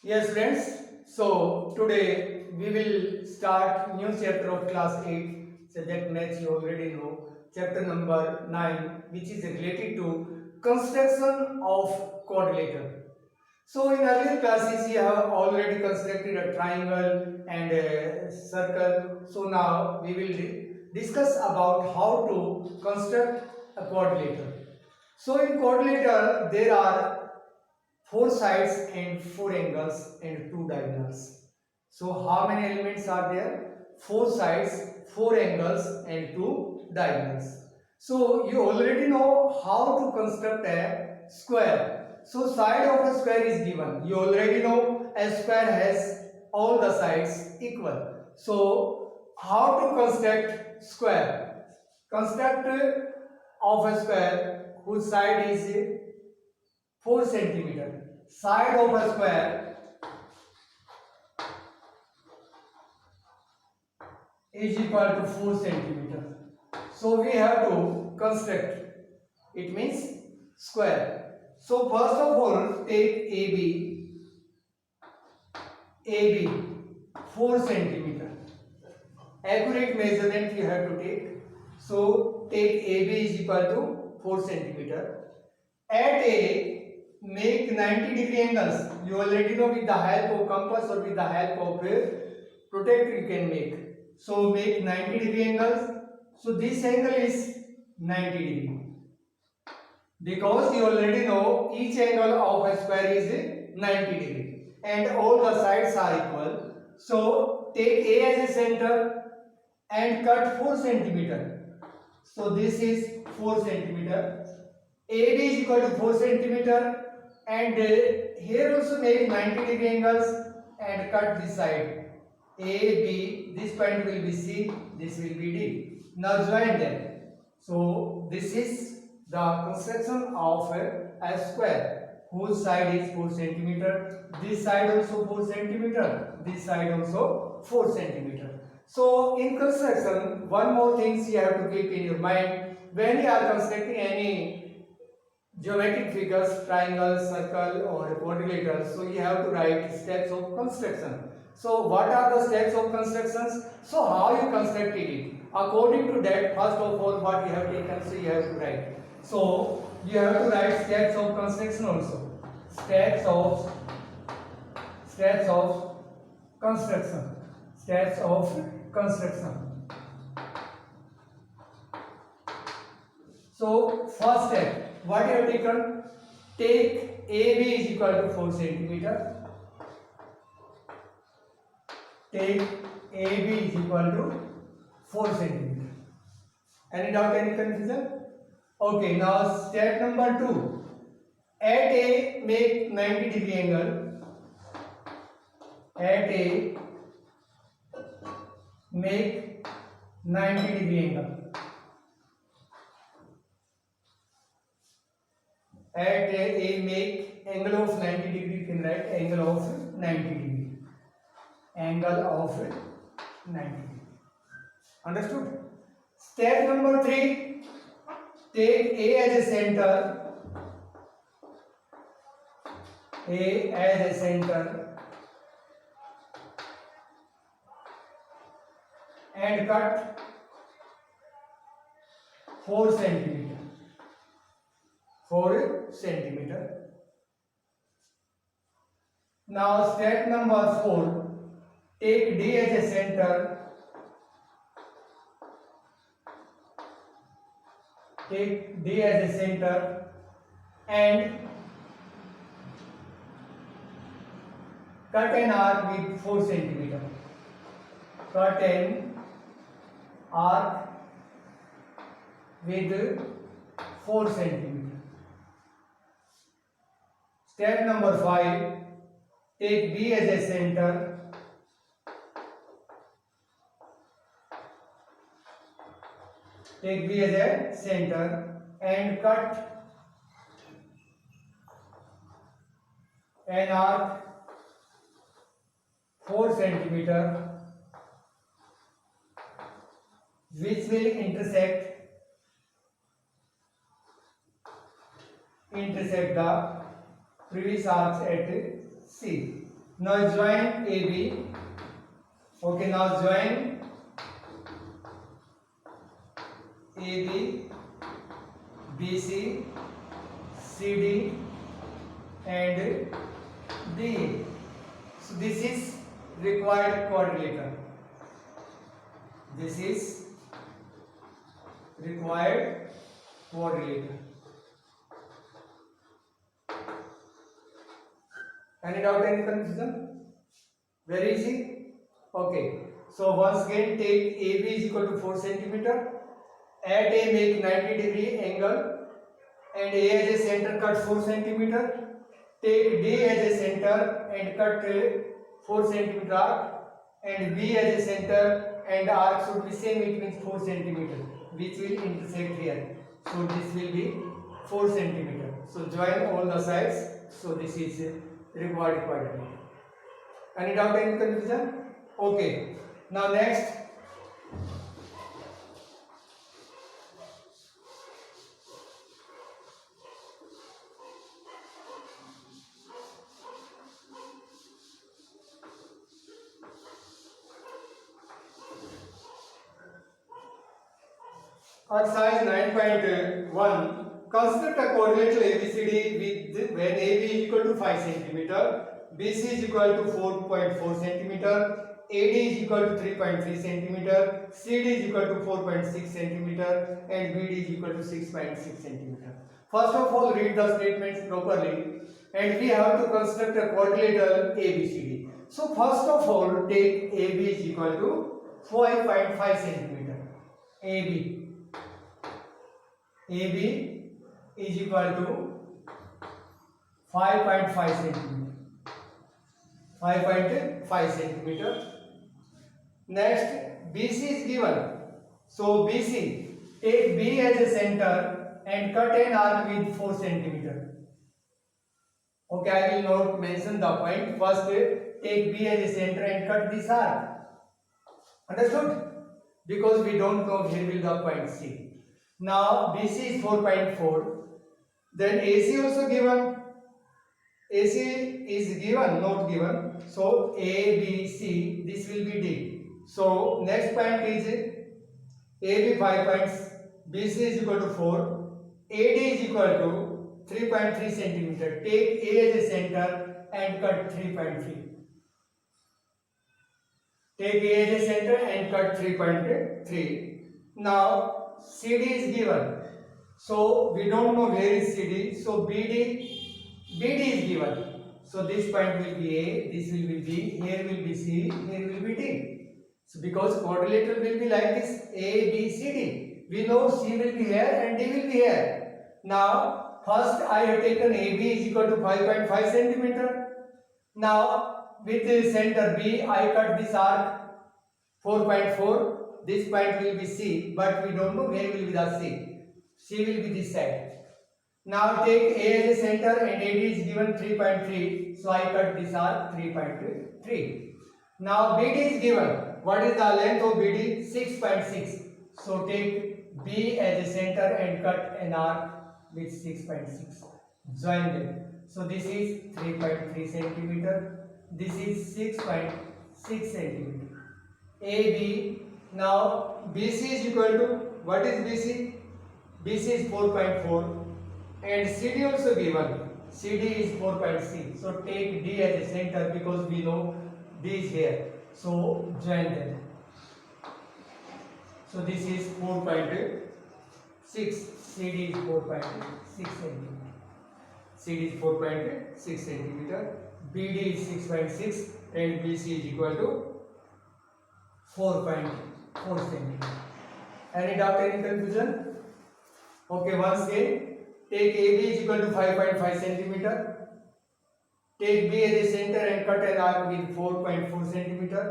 Yes, friends. So today we will start new chapter of class 8 subject maths. You already know chapter number 9, which is related to construction of quadrilateral. So in earlier classes you have already constructed a triangle and a circle. So now we will discuss about how to construct a quadrilateral. So in quadrilateral there are four sides and four angles and two diagonals. So how many elements are there? Four sides, four angles and two diagonals. So you already know how to construct a square. So side of a square is given. You already know a square has all the sides equal. So how to construct square? Construct of a square whose side is 4 centimeter. Side of a square is equal to 4 centimeter. So we have to construct. It means square. So first of all, take AB 4 centimeter. Accurate measurement you have to take. So take AB is equal to 4 centimeter. At A, make 90-degree angles. You already know with the help of compass or with the help of protractor you can make. So make 90-degree angles. So this angle is 90 degree. Because you already know each angle of a square is 90 degree and all the sides are equal. So take A as a center and cut 4 centimeter. So this is 4 centimeter. AB is equal to 4 centimeter and here also make 90-degree angles and cut this side. AB, this point will be C, this will be D. Now join them. So this is the construction of a square whose side is 4 centimeter. This side also 4 centimeter. This side also 4 centimeter. So in construction, one more thing you have to keep in your mind when you are constructing any geometric figures, triangle, circle or quadrilateral. So you have to write steps of construction. So what are the steps of constructions? So how you constructed it? According to that, first of all, what you have taken, so you have to write. So you have to write steps of construction also. Steps of construction. Steps of construction. So first step, what you have taken? Take AB is equal to 4 centimeter. Take AB is equal to 4 centimeter. Any doubt, any confusion? Okay, now step number 2. At A, make 90-degree angle. At A, make 90-degree angle. At A, make angle of 90 degree. You can write angle of 90 degree. Angle of 90 degree. Understood? Step number 3. Take A as a center. A as a center. And cut 4 centimeter. 4 centimeter. Now step number 4. Take D as a center. Take D as a center and cut an arc with 4 centimeter. Cut an arc with 4 centimeter. Step number 5. Take B as a center. Take B as a center and cut an arc 4 centimeter which will intersect the previous arcs at C. Now join AB. Okay, now join AB, BC, CD and DA. So this is required quadrilateral. This is required quadrilateral. Any doubt, any confusion? Very easy. Okay. So once again, take AB is equal to 4 centimeter. At A make 90-degree angle and A as a center, cut 4 centimeter. Take D as a center and cut 4 centimeter arc, and B as a center and arc should be same, it means 4 centimeter, which will intersect here. So this will be 4 centimeter. So join all the sides. So this is required quadrilateral. Any doubt, any confusion? Okay. Now next. Exercise 9.1. Construct a quadrilateral ABCD with when AB is equal to 5 centimeter, BC is equal to 4.4 centimeter, AD is equal to 3.3 centimeter, CD is equal to 4.6 centimeter, and BD is equal to 6.6 centimeter. First of all, read the statements properly, and we have to construct a quadrilateral ABCD. So first of all, take AB is equal to 5.5 centimeter. AB is equal to 5.5 centimeter. 5.5 centimeter. Next, BC is given. So BC, take B as a center and cut an arc with 4 centimeter. Okay, I will not mention the point. First, take B as a center and cut this arc. Understood? Because we don't know where will the point C. Now BC is 4.4. Then AC also given. AC is given, not given. So A, B, C, this will be D. So next point is AB 5 points, BC is equal to 4, AD is equal to 3.3 centimeter. Take A as a center and cut 3.3. Take A as a center and cut 3.3. Now CD is given. So we don't know where is CD. So BD is given. So this point will be A, this will be B, here will be C, here will be D. So because quadrilateral will be like this, A, B, C, D. We know C will be here and D will be here. Now first I have taken AB is equal to 5.5 centimeter. Now with the center B I cut this arc 4.4. This point will be C, but we don't know where will be the C. C will be this side. Now take A as a center and AD is given 3.3. So I cut this arc 3.3. Now BD is given. What is the length of BD? 6.6. So take B as a center and cut an arc with 6.6. Join them. So this is 3.3 centimeter. This is 6.6 centimeter. AB. Now BC is equal to, what is BC? BC is 4.4 and CD also given. CD is 4.6. So take D as a center because we know D is here. So join them. So this is 4.6. CD is 4.6 centimeter. CD is 4.6 centimeter. BD is 6.6 and BC is equal to 4.4 centimeter. Any doubt, any confusion? Okay, once again, take AB is equal to 5.5 centimeter. Take B as a center and cut an arc with 4.4 centimeter.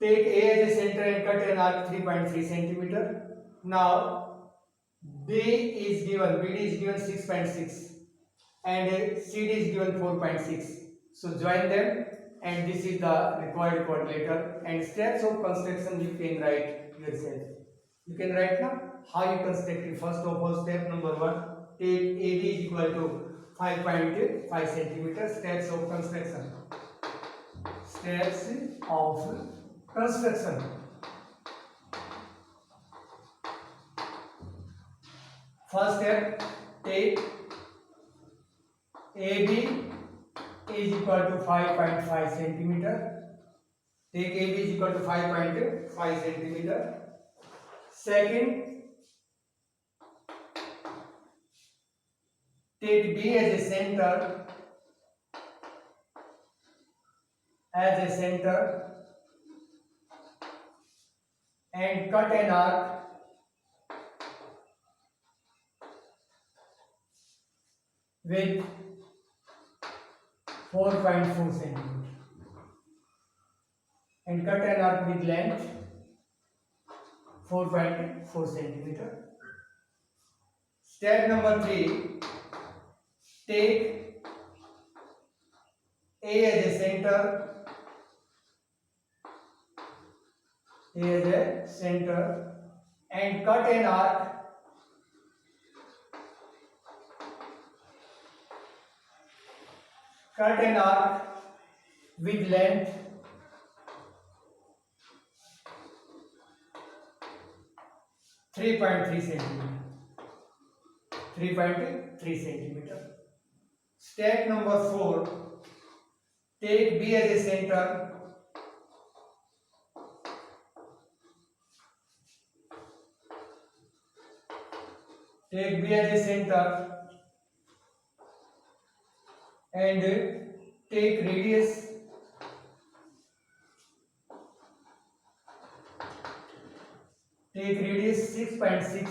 Take A as a center and cut an arc 3.3 centimeter. Now B is given, BD is given 6.6 and CD is given 4.6. So join them. And this is the required quadrilateral, and steps of construction you can write yourself. You can write now how you construct it. First of all, step number 1, take AB is equal to 5.5 centimeter. Steps of construction. Steps of construction. First step, take AB is equal to 5.5 centimeter. Take AB is equal to 5.5 centimeter. Second, take B as a center, and cut an arc with 4.4 centimeter, and cut an arc with length 4.4 centimeter. Step number 3, take A as a center, and cut an arc with length 3.3 centimeter. Step number 4, take B as a center, and take radius 6.6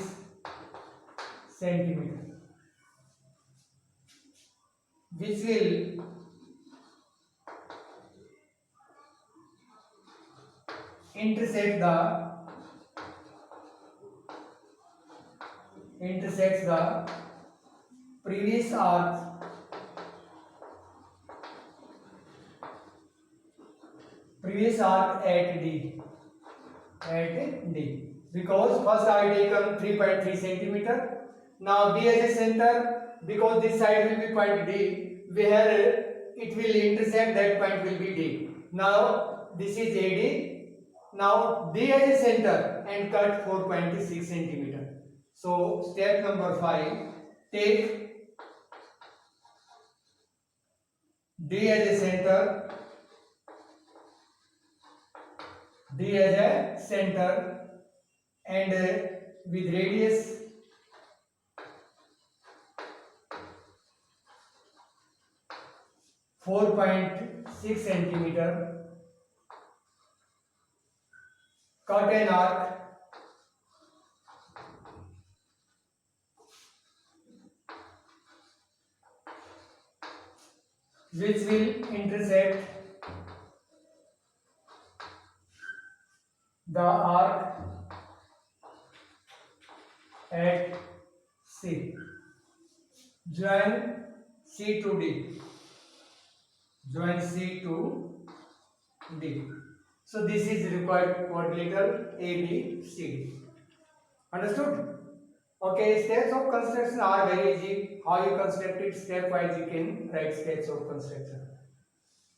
centimeter, which will intersect the previous arc at D, because first I taken 3.3 centimeter. Now D as a center, because this side will be point D, where it will intersect, that point will be D. Now this is AD. Now D as a center and cut 4.6 centimeter. So step number 5, take D as a center, and with radius 4.6 centimeter, cut an arc which will intersect the arc at C. Join C to D. So this is required quadrilateral ABCD. Understood? Okay, steps of construction are very easy. How you construct it, stepwise you can write steps of construction.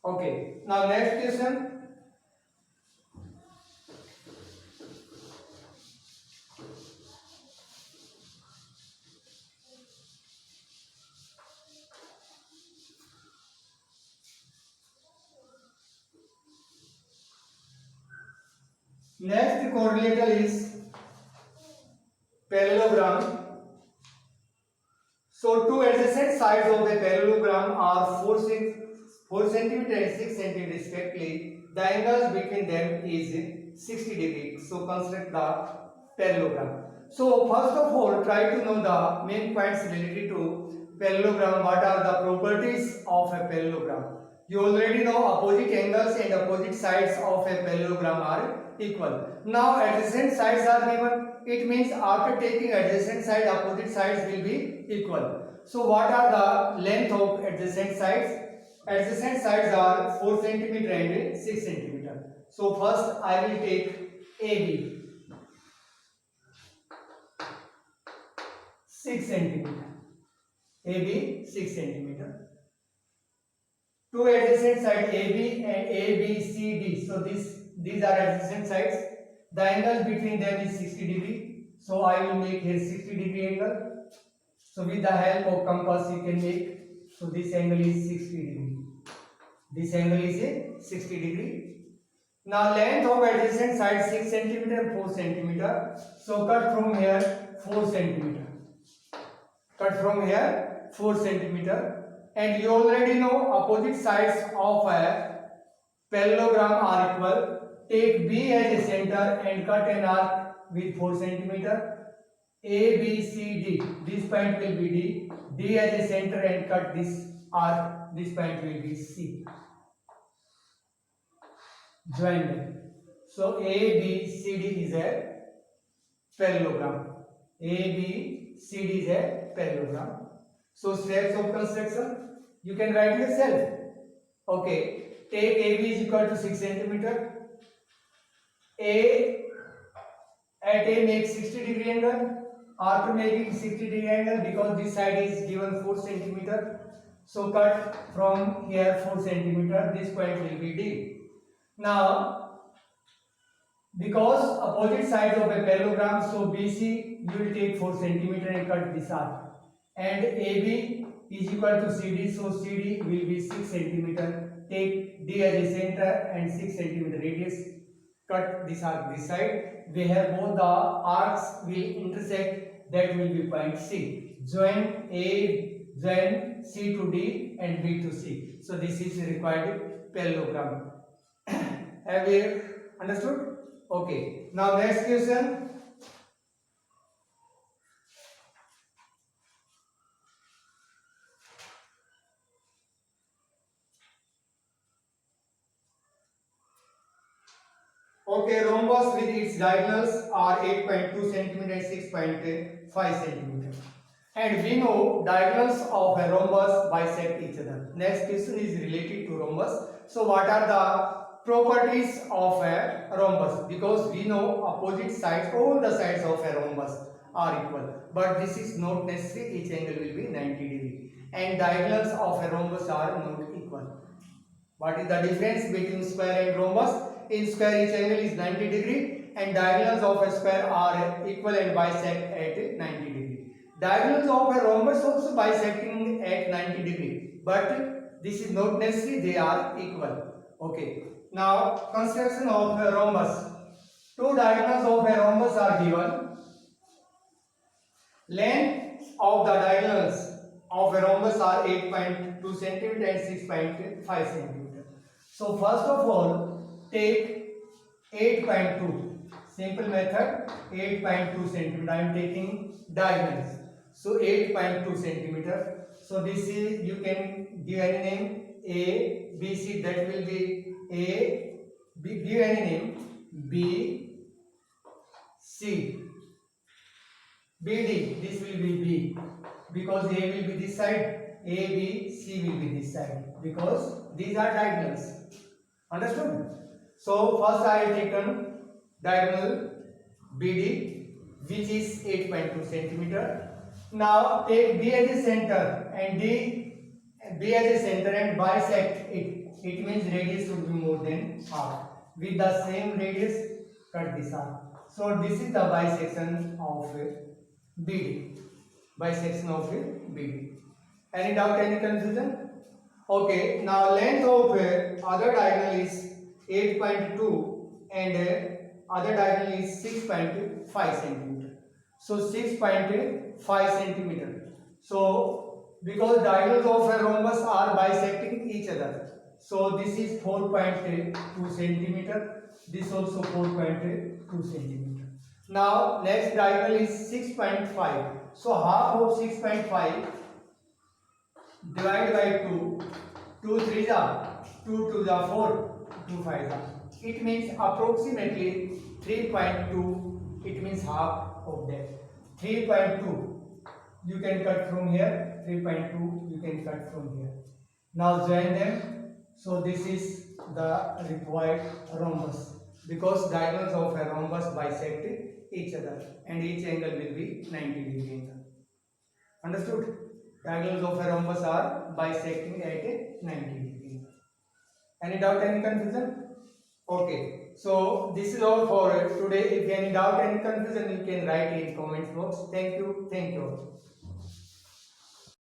Okay, now next question. Next quadrilateral is parallelogram. So two adjacent sides of the parallelogram are 4 centimeter and 6 centimeter respectively. The angles between them is 60 degrees. So construct the parallelogram. So first of all, try to know the main points related to parallelogram. What are the properties of a parallelogram? You already know opposite angles and opposite sides of a parallelogram are equal. Now adjacent sides are given. It means after taking adjacent side, opposite sides will be equal. So what are the length of adjacent sides? Adjacent sides are 4 centimeter and 6 centimeter. So first I will take AB 6 centimeter. AB 6 centimeter. Two adjacent sides AB and ABCD. So these are adjacent sides. The angle between them is 60 degree. So I will make here 60 degree angle. So with the help of compass you can make. So this angle is 60 degree. This angle is a 60 degree. Now length of adjacent side 6 centimeter and 4 centimeter. So cut from here 4 centimeter. Cut from here 4 centimeter. And you already know opposite sides of a parallelogram are equal. Take B as a center and cut an arc with 4 centimeter. A, B, C, D. This point will be D. D as a center and cut this arc. This point will be C. Join them. So A, B, C, D is a parallelogram. A, B, C, D is a parallelogram. So steps of construction, you can write yourself. Okay, take AB is equal to 6 centimeter. A at A makes 60 degree angle. After making 60 degree angle, because this side is given 4 centimeter. So cut from here 4 centimeter. This point will be D. Now, because opposite sides of a parallelogram, so BC you will take 4 centimeter and cut this arc. And AB is equal to CD, so CD will be 6 centimeter. Take D as a center and 6 centimeter radius. Cut this arc this side. We have both the arcs will intersect. That will be point C. Join C to D and B to C. So this is required parallelogram. Have you understood? Okay. Now next question. Okay, rhombus with its diagonals are 8.2 centimeter and 6.5 centimeter. And we know diagonals of a rhombus bisect each other. Next question is related to rhombus. So what are the properties of a rhombus? Because we know opposite sides, all the sides of a rhombus are equal. But this is not necessary, each angle will be 90 degree. And diagonals of a rhombus are not equal. What is the difference between square and rhombus? In square each angle is 90 degree and diagonals of a square are equal and bisect at 90 degree. Diagonals of a rhombus also bisecting at 90 degree, but this is not necessary, they are equal. Okay. Now construction of a rhombus. Two diagonals of a rhombus are given. Length of the diagonals of a rhombus are 8.2 centimeter and 6.5 centimeter. So first of all, take 8.2. Simple method, 8.2 centimeter. I am taking diagonals. So 8.2 centimeter. So this is, you can give any name, A, B, C. That will be A, B. Give any name, B, C, B, D. This will be B. Because A will be this side, A, B, C will be this side. Because these are diagonals. Understood? So first I have taken diagonal BD, which is 8.2 centimeter. Now take B as a center and B as a center and bisect it. It means radius should be more than half. With the same radius, cut this arc. So this is the bisection of BD. Bisection of BD. Any doubt? Any confusion? Okay. Now length of other diagonal is 8.2 and other diagonal is 6.5 centimeter. So 6.5 centimeter. So because diagonals of a rhombus are bisecting each other. So this is 4.2 centimeter. This also 4.2 centimeter. Now next diagonal is 6.5. So half of 6.5 divided by 2. 2 3s are 2 2s are 4. 2 5s are. It means approximately 3.2. It means half of that. 3.2 you can cut from here. 3.2 you can cut from here. Now join them. So this is the required rhombus because diagonals of a rhombus bisect each other and each angle will be 90 degree angle. Understood? Diagonals of a rhombus are bisecting at a 90 degree. Any doubt, any confusion? Okay. So this is all for today. If any doubt, any confusion, you can write in comment box. Thank you. Thank you.